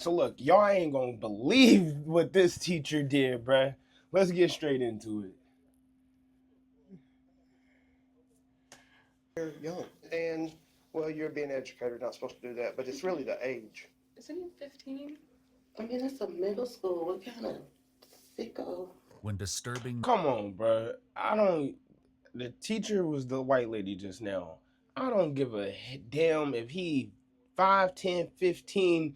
So look, y'all ain't gonna believe what this teacher did, bruh. Let's get straight into it. You're young, and well, you're being an educator, not supposed to do that, but it's really the age. Isn't he 15? I mean, it's a middle school. What kind of sicko? When disturbing Come on, bruh. I don't. The teacher was the white lady just now. I don't give a damn if he 5, 10, 15,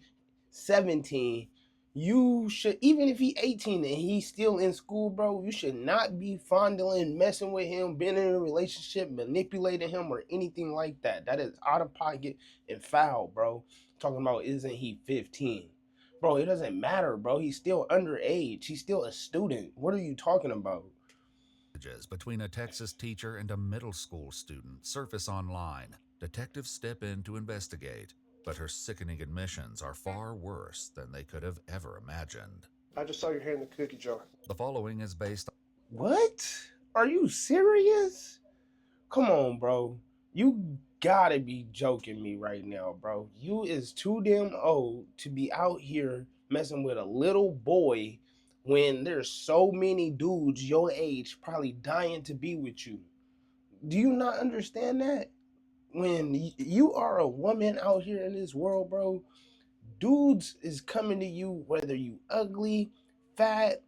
17. You should, even if he 18 and he's still in school, bro, you should not be fondling, messing with him, being in a relationship, manipulating him, or anything like that. That is out of pocket and foul, bro. Talking about isn't he 15? Bro, it doesn't matter, bro. He's still underage. He's still a student. What are you talking about? messages between a Texas teacher and a middle school student surface online. Detectives step in to investigate, but her sickening admissions are far worse than they could have ever imagined. I just saw your hand in the cookie jar. The following is based What? Are you serious? Come on, bro. You gotta be joking me right now, bro. You is too damn old to be out here messing with a little boy when there's so many dudes your age probably dying to be with you. Do you not understand that? When you are a woman out here in this world, bro, dudes is coming to you whether you ugly, fat,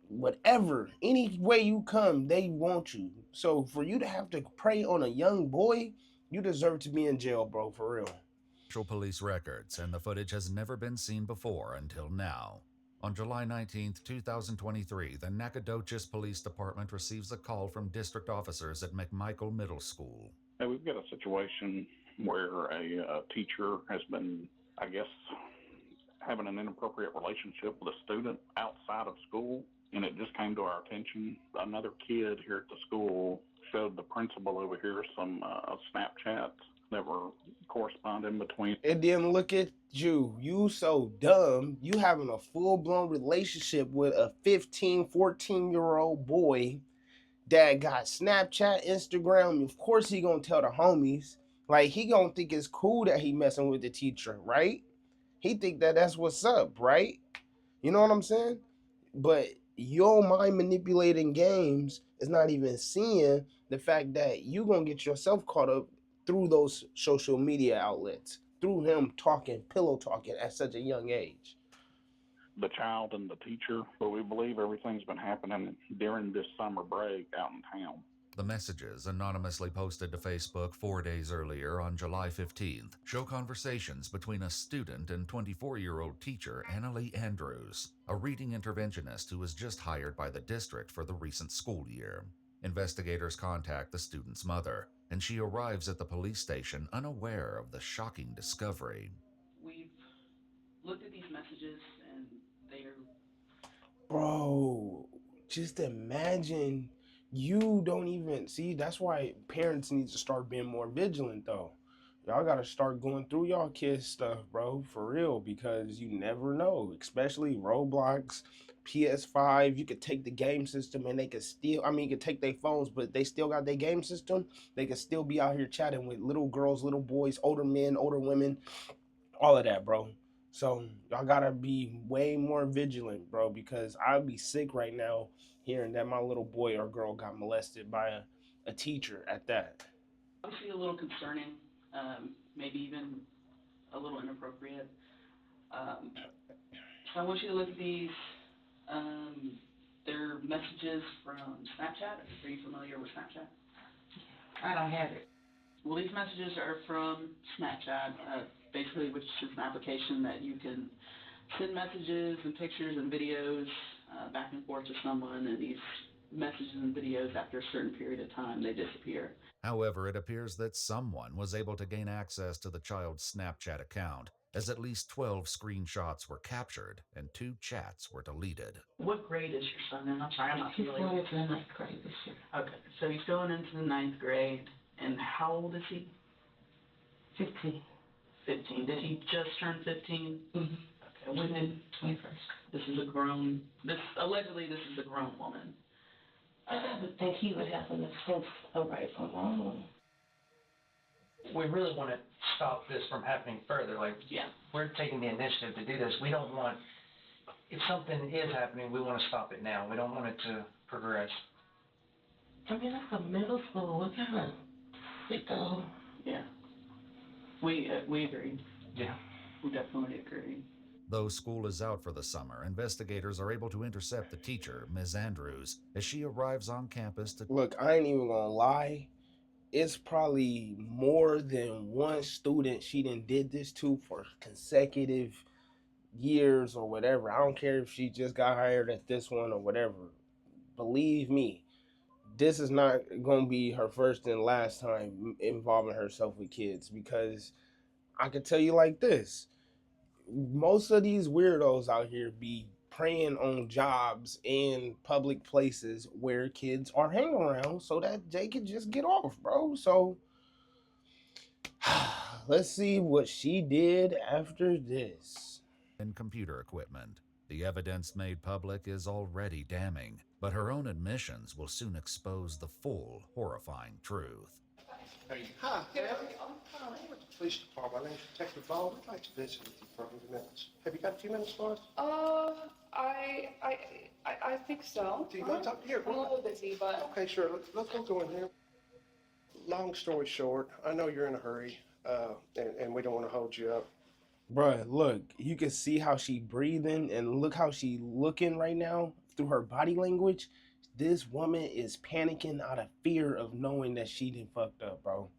whatever, any way you come, they want you. So for you to have to prey on a young boy, you deserve to be in jail, bro, for real. police records, and the footage has never been seen before until now. On July 19th, 2023, the Nacogdoches Police Department receives a call from district officers at McMichael Middle School. Hey, we've got a situation where a teacher has been, I guess, having an inappropriate relationship with a student outside of school, and it just came to our attention. Another kid here at the school showed the principal over here some Snapchats that were corresponding between. And then look at you. You so dumb. You having a full-blown relationship with a 15, 14-year-old boy that got Snapchat, Instagram. Of course he gonna tell the homies. Like he gonna think it's cool that he messing with the teacher, right? He think that that's what's up, right? You know what I'm saying? But your mind manipulating games is not even seeing the fact that you gonna get yourself caught up through those social media outlets, through him talking, pillow talking at such a young age. The child and the teacher, but we believe everything's been happening during this summer break out in town. The messages, anonymously posted to Facebook 4 days earlier on July 15th, show conversations between a student and 24-year-old teacher Annalie Andrews, a reading interventionist who was just hired by the district for the recent school year. Investigators contact the student's mother, and she arrives at the police station unaware of the shocking discovery. We've looked at these messages and they're Bro, just imagine you don't even see. That's why parents need to start being more vigilant, though. Y'all gotta start going through y'all kids' stuff, bro, for real, because you never know. Especially Roblox, PS5. You could take the game system and they could still. I mean, you could take their phones, but they still got their game system. They could still be out here chatting with little girls, little boys, older men, older women, all of that, bro. So y'all gotta be way more vigilant, bro, because I'd be sick right now hearing that my little boy or girl got molested by a teacher at that. obviously a little concerning, maybe even a little inappropriate. Um, so I want you to look at these. They're messages from Snapchat. Are you familiar with Snapchat? I don't have it. Well, these messages are from Snapchat, basically, which is an application that you can send messages and pictures and videos back and forth to someone, and these messages and videos, after a certain period of time, they disappear. However, it appears that someone was able to gain access to the child's Snapchat account, as at least 12 screenshots were captured and 2 chats were deleted. What grade is your son in? I'm sorry, I'm not He's familiar. going into the ninth grade this year. Okay, so he's going into the ninth grade, and how old is he? 15. 15. Did he just turn 15? Mm-hmm. Okay, Within 21st. this is a grown, allegedly this is a grown woman. I would think he would have a sense of right from wrong. We really want to stop this from happening further. Like, Yeah. we're taking the initiative to do this. We don't want, if something is happening, we want to stop it now. We don't want it to progress. I mean, that's a middle school. What kind of sicko? Yeah. We agree. Yeah. We definitely agree. Though school is out for the summer, investigators are able to intercept the teacher, Ms. Andrews, as she arrives on campus to Look, I ain't even gonna lie. It's probably more than one student she done did this to for consecutive years or whatever. I don't care if she just got hired at this one or whatever. Believe me, this is not gonna be her first and last time involving herself with kids, because I can tell you like this: most of these weirdos out here be preying on jobs in public places where kids are hanging around so that they can just get off, bro. So let's see what she did after this. and computer equipment. The evidence made public is already damning, but her own admissions will soon expose the full, horrifying truth. Hi, I'm with the police department. My name's Detective Ball. I'd like to visit with you for a few minutes. Have you got a few minutes for us? I think so. Do you want to talk here? I'm a little busy, but Okay, sure. Let's go in here. Long story short, I know you're in a hurry, and we don't want to hold you up. Bruh, look, you can see how she breathing and look how she looking right now through her body language. This woman is panicking out of fear of knowing that she done fucked up, bro.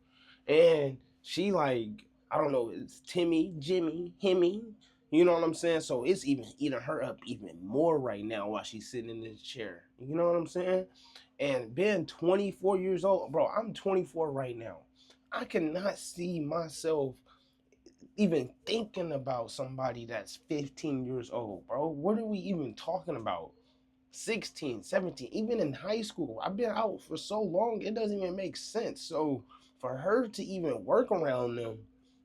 And she like, I don't know, it's Timmy, Jimmy, Himmy. You know what I'm saying? So it's even eating her up even more right now while she's sitting in this chair. You know what I'm saying? And being 24 years old, bro, I'm 24 right now. I cannot see myself even thinking about somebody that's 15 years old, bro. What are we even talking about? 16, 17, even in high school. I've been out for so long, it doesn't even make sense. So for her to even work around them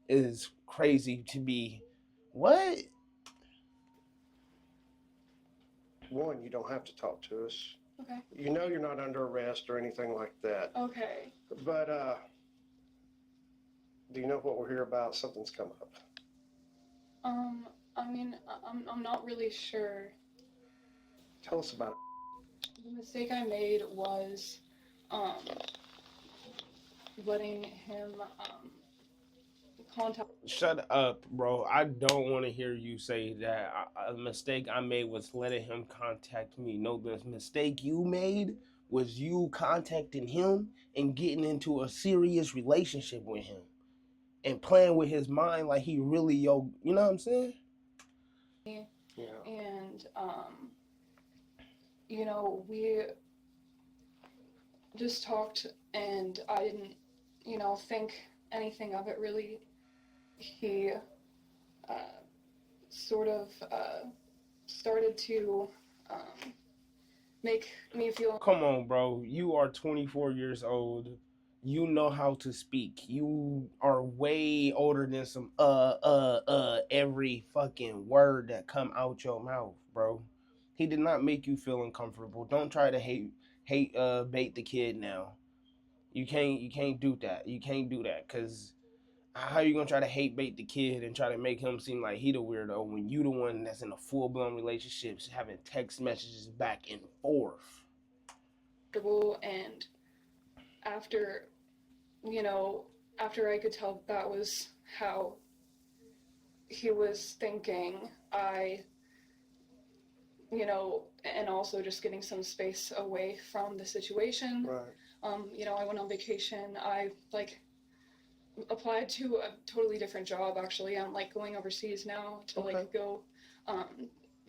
is crazy to be. What? One, you don't have to talk to us. okay. You know you're not under arrest or anything like that. Okay. But, do you know what we're here about? Something's come up. I mean, I'm not really sure. Tell us about it. The mistake I made was, letting him, contact. Shut up, bro. I don't want to hear you say that a mistake I made was letting him contact me. No, the mistake you made was you contacting him and getting into a serious relationship with him and playing with his mind like he really you know what I'm saying? Yeah. And, you know, we just talked and I didn't, you know, think anything of it really. He, sort of, started to, make me feel. Come on, bro. You are 24 years old. You know how to speak. You are way older than some every fucking word that come out your mouth, bro. He did not make you feel uncomfortable. Don't try to bait the kid now. You can't do that. You can't do that, cuz how you gonna try to hate bait the kid and try to make him seem like he the weirdo when you the one that's in a full-blown relationship having text messages back and forth? And after, you know, after I could tell that was how he was thinking, you know, and also just getting some space away from the situation. Right. You know, I went on vacation. I applied to a totally different job. Actually, I'm going overseas now to go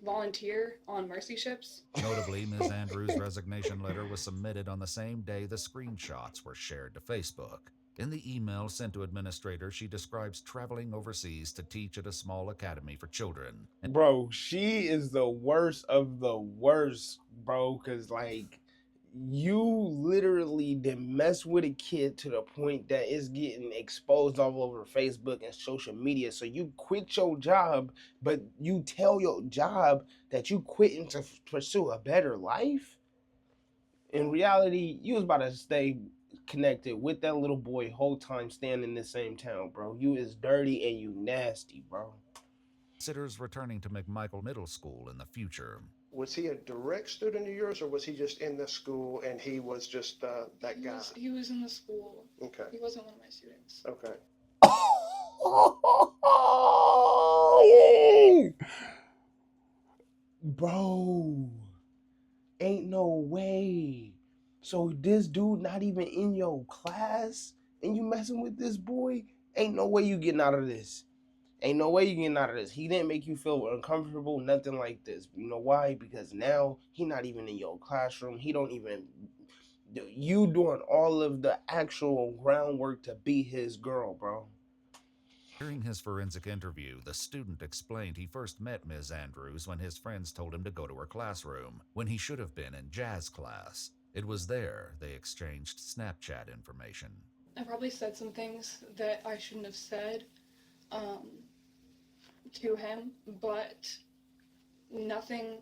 volunteer on mercy ships. Notably, Ms. Andrews' resignation letter was submitted on the same day the screenshots were shared to Facebook. In the email sent to administrators, she describes traveling overseas to teach at a small academy for children. Bro, she is the worst of the worst, bro, because you literally did mess with a kid to the point that it's getting exposed all over Facebook and social media. So you quit your job, but you tell your job that you quitting to pursue a better life. In reality, you was about to stay connected with that little boy whole time staying in the same town, bro. You is dirty and you nasty, bro. Considers returning to McMichael Middle School in the future. Was he a direct student of yours, or was he just in the school and he was just that guy? He was in the school. Okay. He wasn't one of my students. Okay. Bro, ain't no way. So this dude not even in your class and you messing with this boy? Ain't no way you getting out of this. Ain't no way you getting out of this. He didn't make you feel uncomfortable, nothing like this. You know why? Because now he not even in your classroom. He don't even, you doing all of the actual groundwork to be his girl, bro. During his forensic interview, the student explained he first met Ms. Andrews when his friends told him to go to her classroom, when he should have been in jazz class. It was there they exchanged Snapchat information. I probably said some things that I shouldn't have said to him, but nothing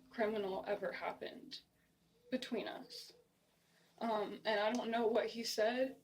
criminal ever happened between us. And I don't know what he said.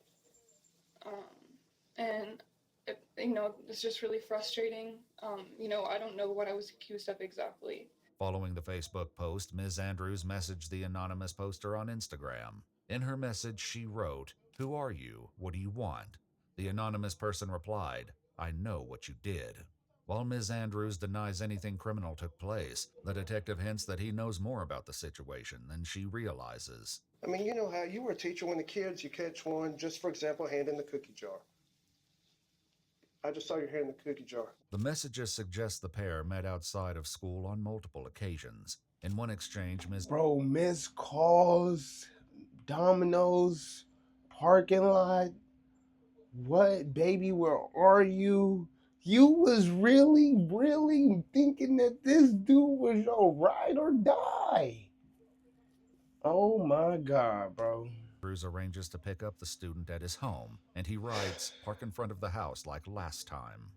And it, it's just really frustrating. I don't know what I was accused of exactly. Following the Facebook post, Ms. Andrews messaged the anonymous poster on Instagram. In her message, she wrote, "Who are you? What do you want?" The anonymous person replied, "I know what you did." While Ms. Andrews denies anything criminal took place, the detective hints that he knows more about the situation than she realizes. I mean, you know how you were a teacher when the kids, you catch one, just for example, hand in the cookie jar. I just saw your hand in the cookie jar. The messages suggest the pair met outside of school on multiple occasions. In one exchange, Bro, missed calls, Domino's, parking lot. What, baby, where are you? You was really, really thinking that this dude was your ride or die. Oh my God, bro. Andrews arranges to pick up the student at his home, and he writes, "Park in front of the house like last time."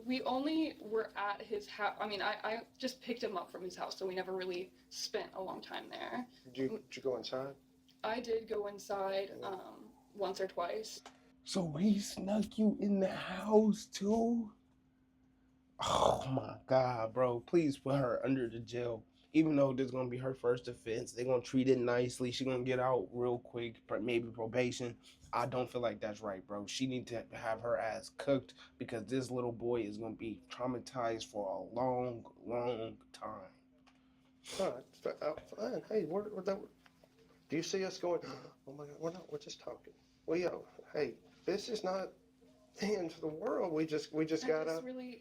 We only were at his house. I mean, I just picked him up from his house, so we never really spent a long time there. Did you go inside? I did go inside once or twice. So he snuck you in the house too? Oh my God, bro. Please put her under the jail. Even though this is going to be her first offense, they're going to treat it nicely. She's going to get out real quick, maybe probation. I don't feel like that's right, bro. She need to have her ass cooked because this little boy is going to be traumatized for a long, long time. All right, fine. Hey, do you see us going, oh my God, we're just talking. Well, hey, this is not the end of the world. We just gotta. Just really,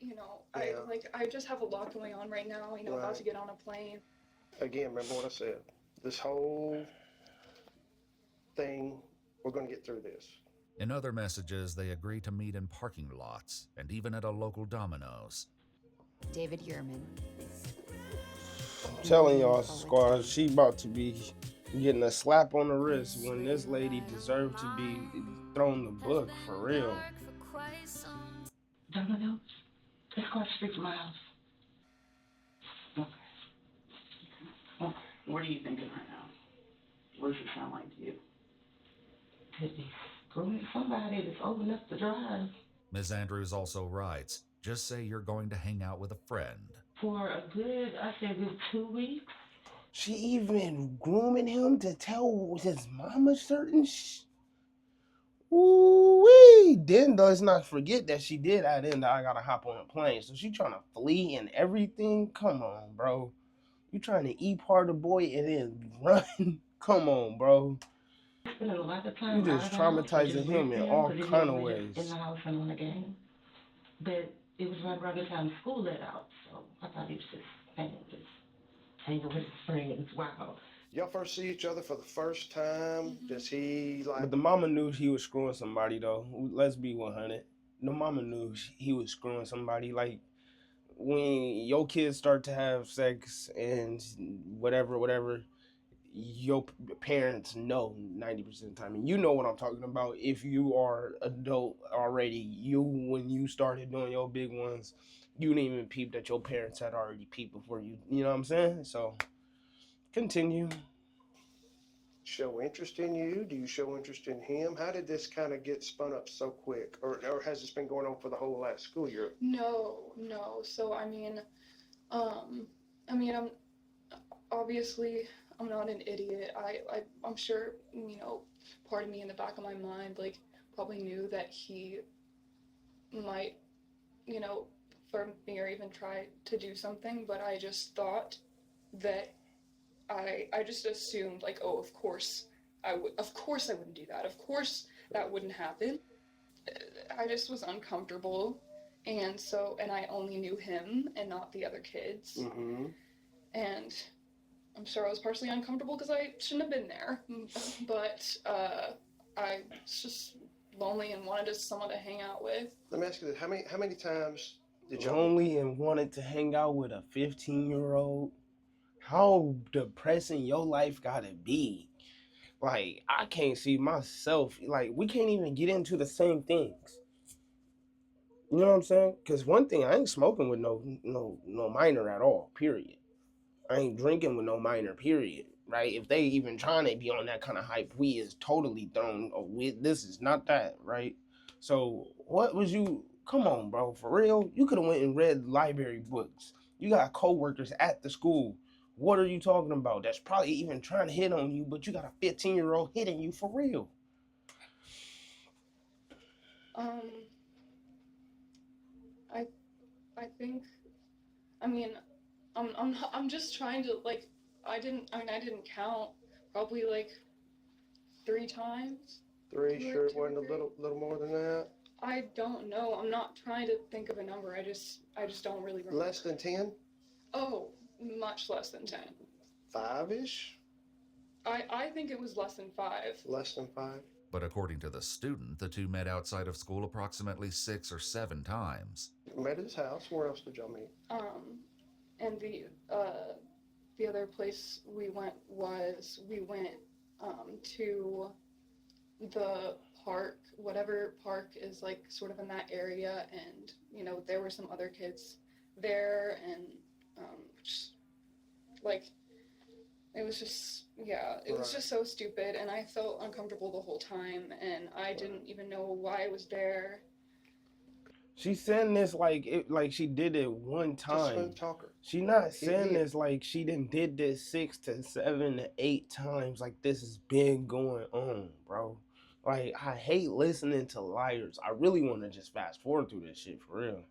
I just have a lot going on right now. Right. About to get on a plane. Again, remember what I said. This whole thing, we're gonna get through this. In other messages, they agree to meet in parking lots and even at a local Domino's. David Yearman. I'm telling y'all, squad, she about to be getting a slap on the wrist when this lady deserved to be thrown the book for real. Domino's? It's across the street from my house. Okay. Okay. What are you thinking right now? What does it sound like to you? Could be screwing somebody that's old enough to drive. Ms. Andrews also writes, "Just say you're going to hang out with a friend." For a good 2 weeks. She even grooming him to tell his mama certain Ooh-wee. Then let's not forget that she did add in that I gotta hop on a plane. So she trying to flee and everything. Come on, bro. You trying to eat part of the boy and then run? Come on, bro. Spending a lot of time. You just traumatizing him in all kind of ways. In the house and on the game. But it was right around the time school let out, so I thought he was just hanging with his friends. Wow. Y'all first see each other for the first time. Does he like? But the mama knew he was screwing somebody though. Let's be 100. The mama knew he was screwing somebody. Like when your kids start to have sex and whatever, your parents know 90% of the time. And you know what I'm talking about. If you are adult already, when you started doing your big ones, you didn't even peep that your parents had already peeped before you. You know what I'm saying? So continue. show interest in you? Do you show interest in him? How did this kind of get spun up so quick? Or has this been going on for the whole last school year? No. So I'm obviously I'm not an idiot. I'm sure, part of me in the back of my mind, like, probably knew that he might, you know, for me or even try to do something, but I just thought that I just assumed, like, oh, of course I wouldn't do that. Of course that wouldn't happen. I just was uncomfortable, and I only knew him and not the other kids. Mm-hmm. And I'm sure I was partially uncomfortable because I shouldn't have been there, but I was just lonely and wanted someone to hang out with. Let me ask you this: how many times did y'all Lonely and wanted to hang out with a 15-year-old? How depressing your life gotta be? Like, I can't see myself. Like, we can't even get into the same things. You know what I'm saying? Because one thing, I ain't smoking with no minor at all. Period. I ain't drinking with no minor. Period. Right? If they even trying to be on that kind of hype, we is totally thrown. Oh, this is not that. Right? So what was you? Come on, bro. For real, you could have went and read library books. You got coworkers at the school. What are you talking about? That's probably even trying to hit on you, but you got a 15-year-old hitting you for real. I think, I'm just trying to, like, I didn't count, probably like 3 times. Three? Sure, it wasn't a little more than that. I don't know. I'm not trying to think of a number. I just don't really remember. Less than 10? Oh, much less than 10. 5-ish? I think it was less than 5. Less than 5? But according to the student, the two met outside of school approximately 6 or 7 times. Met at his house. Where else did y'all meet? And the other place we went to the park, whatever park is, like, sort of in that area, and there were some other kids there, and just, like, it was just, it was just so stupid, and I felt uncomfortable the whole time, and I didn't even know why I was there. She's saying this like she did it one Just time. smooth talker. She not saying this like she did this 6 to 7 to 8 times. Like, this has been going on, bro. Like, I hate listening to liars. I really want to just fast forward through this shit for real.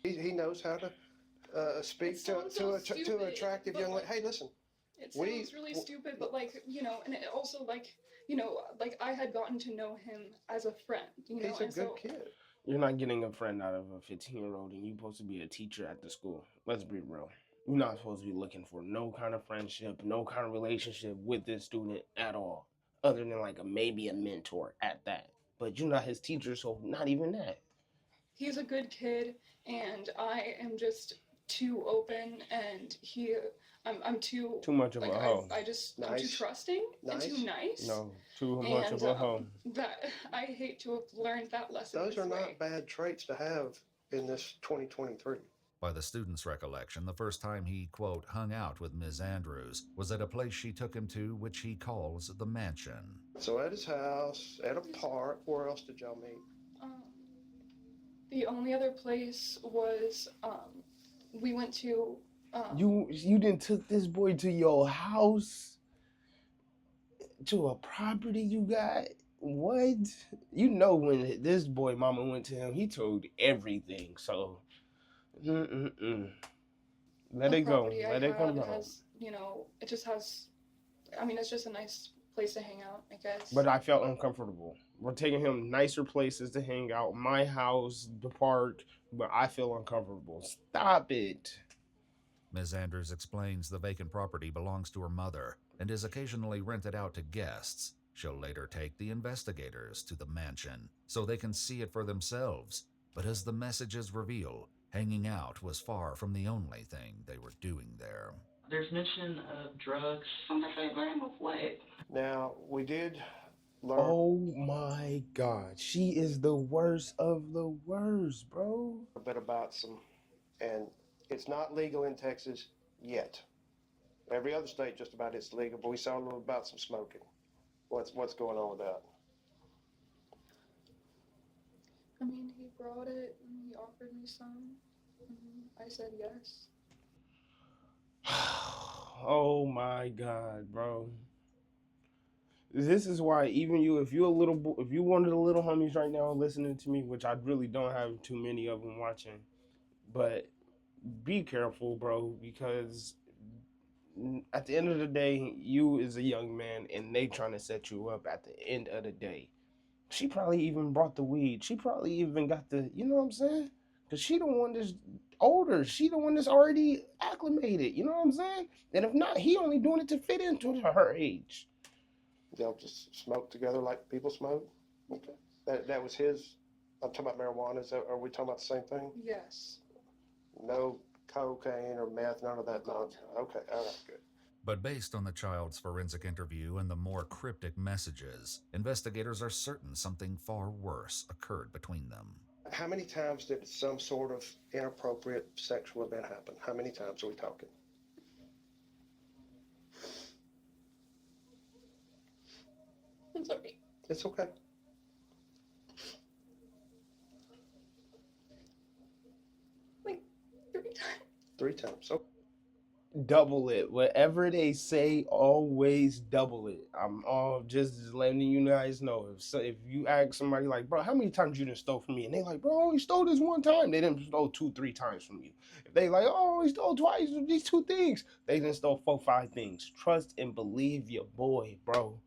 He knows how to speak to an attractive young lady. Hey, listen. It sounds really stupid, but, like, and it also, like, like, I had gotten to know him as a friend, He's a good kid. You're not getting a friend out of a 15-year-old, and you're supposed to be a teacher at the school. Let's be real. You're not supposed to be looking for no kind of friendship, no kind of relationship with this student at all, other than, like, maybe a mentor at that. But you're not his teacher, so not even that. He's a good kid, and I am just too open, and I'm too much of a hoe. I'm too trusting and too nice. No, too much of a hoe. That I hate to have learned that lesson. Those are not bad traits to have in this 2023. By the student's recollection, the first time he, quote, hung out with Ms. Andrews was at a place she took him to, which he calls the mansion. So at his house, at a park, where else did y'all meet? The only other place was, we went to... You didn't took this boy to your house? To a property you got? What? When this boy mama went to him, he told everything, so... Let it go. Let it come out. It just has... it's just a nice place to hang out, I guess. But I felt uncomfortable. We're taking him nicer places to hang out. My house, the park, but I feel uncomfortable. Stop it. Ms. Andrews explains the vacant property belongs to her mother and is occasionally rented out to guests. She'll later take the investigators to the mansion so they can see it for themselves. But as the messages reveal, hanging out was far from the only thing they were doing there. There's mention of drugs. I'm gonna say, learn with what? Now, we did learn... Oh my God. She is the worst of the worst, bro. A bit about some... And it's not legal in Texas yet. Every other state just about it's legal, but we saw a little about some smoking. What's going on with that? I mean, he brought it and he offered me some. And I said yes. Oh my God, bro. This is why even you, if you a little, if you one of the little homies right now listening to me, which I really don't have too many of them watching, but be careful, bro, because at the end of the day, you is a young man, and they trying to set you up. At the end of the day, she probably even brought the weed. She probably even got the, you know what I'm saying? Because she the one that's older. She the one that's already acclimated. You know what I'm saying? And if not, he only doing it to fit into her age. They'll just smoke together like people smoke. Okay. That was his. I'm talking about marijuana. Are we talking about the same thing? Yes. No cocaine or meth, none of that nonsense. Okay, all right, good. But based on the child's forensic interview and the more cryptic messages, investigators are certain something far worse occurred between them. How many times did some sort of inappropriate sexual event happen? How many times are we talking? I'm sorry. It's okay. Like 3 times. 3 times. Okay. Double it. Whatever they say, always double it. I'm all just letting you guys know. If you ask somebody like, bro, how many times you done stole from me? And they like, bro, I only stole this one time. They didn't stole 2-3 times from you. If they like, oh, he stole twice of these 2 things, they didn't stole 4-5 things. Trust and believe your boy, bro.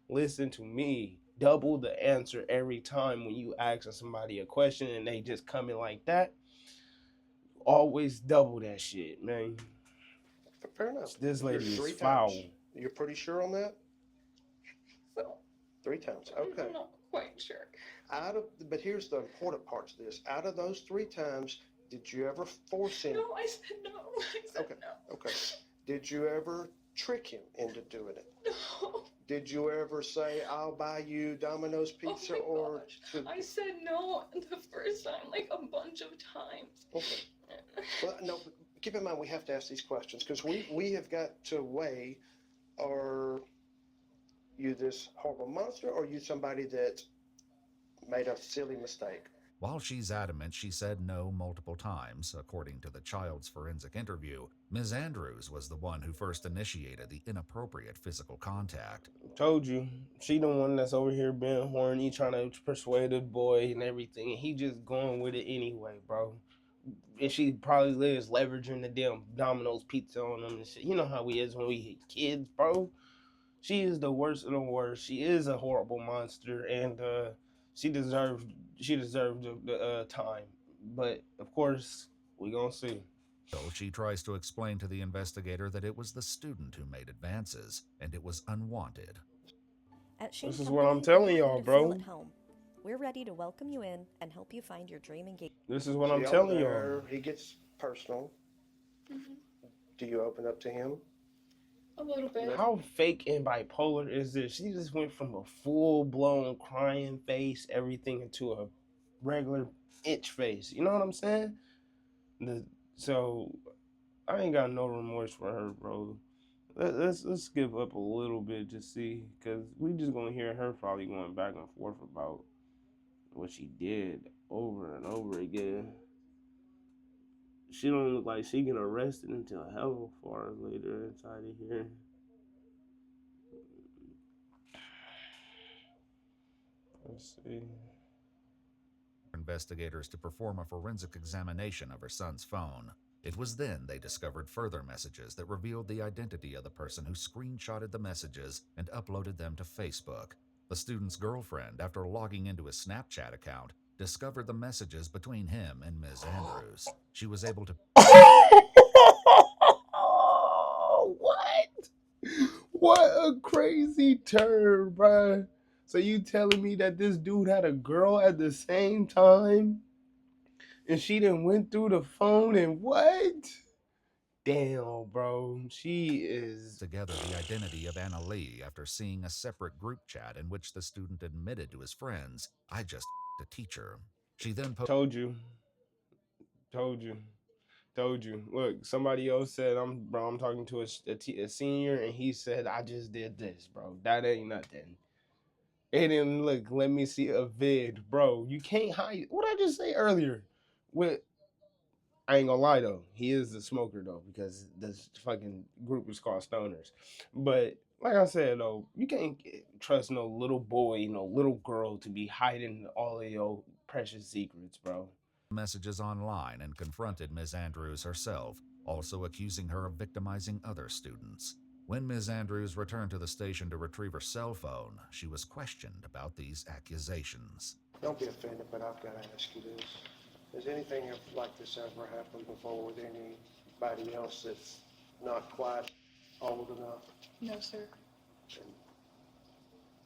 Listen to me. Double the answer every time when you ask somebody a question and they just come in like that. Always double that shit, man. Fair enough. This lady You're is 3 times. foul. You're pretty sure on that? So 3 times. Okay. I'm not quite sure. But here's the important part to this. Out of those 3 times, did you ever force him? No, I said no. I said Okay. no. Okay. Did you ever trick him into doing it? No. Did you ever say, I'll buy you Domino's pizza Oh my gosh. I said no the first time, like a bunch of times. Okay. Well, no, keep in mind we have to ask these questions because we have got to weigh, are you this horrible monster or are you somebody that made a silly mistake? While she's adamant she said no multiple times, according to the child's forensic interview, Ms. Andrews was the one who first initiated the inappropriate physical contact. Told you, she the one that's over here being horny, trying to persuade the boy and everything, and he just going with it anyway, bro. And she probably is leveraging the damn Domino's pizza on him and shit. You know how we is when we hit kids, bro. She is the worst of the worst. She is a horrible monster, and she deserved the time. But of course, we gonna see. So she tries to explain to the investigator that it was the student who made advances, and it was unwanted. At Shane This is Company, what I'm we telling want you y'all, to feel bro. at home. We're ready to welcome you in and help you find your dream engagement. This is what I'm See, telling over y'all. there, he gets personal. Mm-hmm. Do you open up to him? A little bit. How fake and bipolar is this? She just went from a full blown crying face, everything, into a regular itch face. You know what I'm saying? So I ain't got no remorse for her, bro. Let's skip up a little bit to see, cause we just gonna hear her probably going back and forth about what she did over and over again. She don't look like she get arrested until hell far later inside of here. Let's see. Investigators to perform a forensic examination of her son's phone. It was then they discovered further messages that revealed the identity of the person who screenshotted the messages and uploaded them to Facebook. The student's girlfriend, after logging into his Snapchat account, discovered the messages between him and Ms. Andrews. She was able to... What? What a crazy turn, bruh. So you telling me that this dude had a girl at the same time? And she done went through the phone and what? Damn, bro. She is... together the identity of Anna Lee after seeing a separate group chat in which the student admitted to his friends, I just a teacher. She then Told you. Told you. Told you. Look, somebody else said, I'm talking to a senior, and he said, I just did this, bro. That ain't nothing. And then look, let me see a vid, bro. You can't hide. What I just say earlier? With I ain't gonna lie though, he is a smoker though because this fucking group is called stoners. But like I said though, you can't trust no little boy, no little girl to be hiding all of your precious secrets, bro. Messages online and confronted Ms. Andrews herself, also accusing her of victimizing other students. When Ms. Andrews returned to the station to retrieve her cell phone, she was questioned about these accusations. Don't be offended, but I've got to ask you this. Has anything like this ever happened before with anybody else that's not quite old enough? No, sir. And,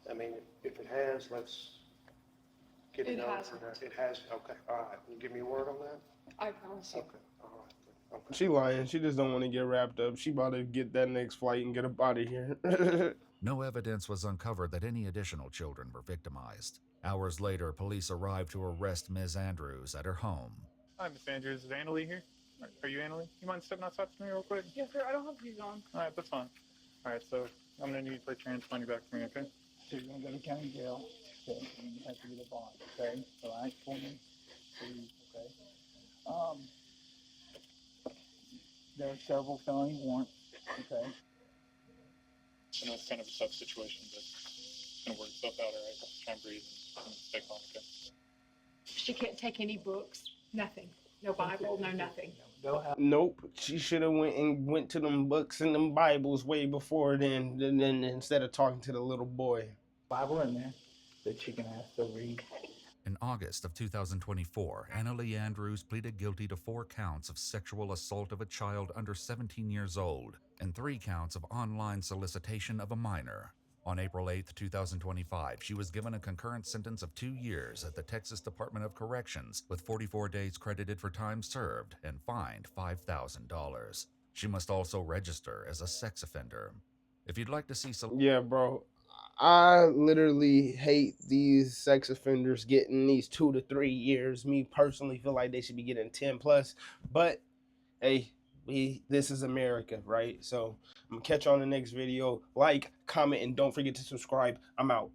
I mean, if it has, let's get it over. It has. Okay. All right. Can you give me a word on that? I promise you. Okay. All right. Then. Okay. She lying. She just don't want to get wrapped up. She about to get that next flight and get up out of here. No evidence was uncovered that any additional children were victimized. Hours later, police arrived to arrest Ms. Andrews at her home. Hi, Miss Andrews. Is Annalie here? Are you Annalie? You mind stepping outside for me real quick? Yes, sir. I don't have shoes on. All right, that's fine. All right, so I'm going to need you to place your hands behind your back for me, okay? So you're going to go to county jail. Okay. And you have to get a bond. Okay. All right. For me. Please. Okay. There are several felony warrants. Okay. I know it's kind of a tough situation, but it's going to work itself out, all right? Just try and breathe and stay calm, okay? She can't take any books. Nothing. No Bible. No nothing. Nope. She should have went to them books and them Bibles way before then instead of talking to the little boy. Bible in there that she can have to read. In August of 2024, Annalie Andrews pleaded guilty to 4 counts of sexual assault of a child under 17 years old and 3 counts of online solicitation of a minor. On April 8, 2025, she was given a concurrent sentence of 2 years at the Texas Department of Corrections with 44 days credited for time served and fined $5,000. She must also register as a sex offender. If you'd like to see some... Yeah, bro. I literally hate these sex offenders getting these 2 to 3 years. Me personally feel like they should be getting 10 plus. But hey, this is America, right? So I'm gonna catch you on the next video. Like, comment, and don't forget to subscribe. I'm out.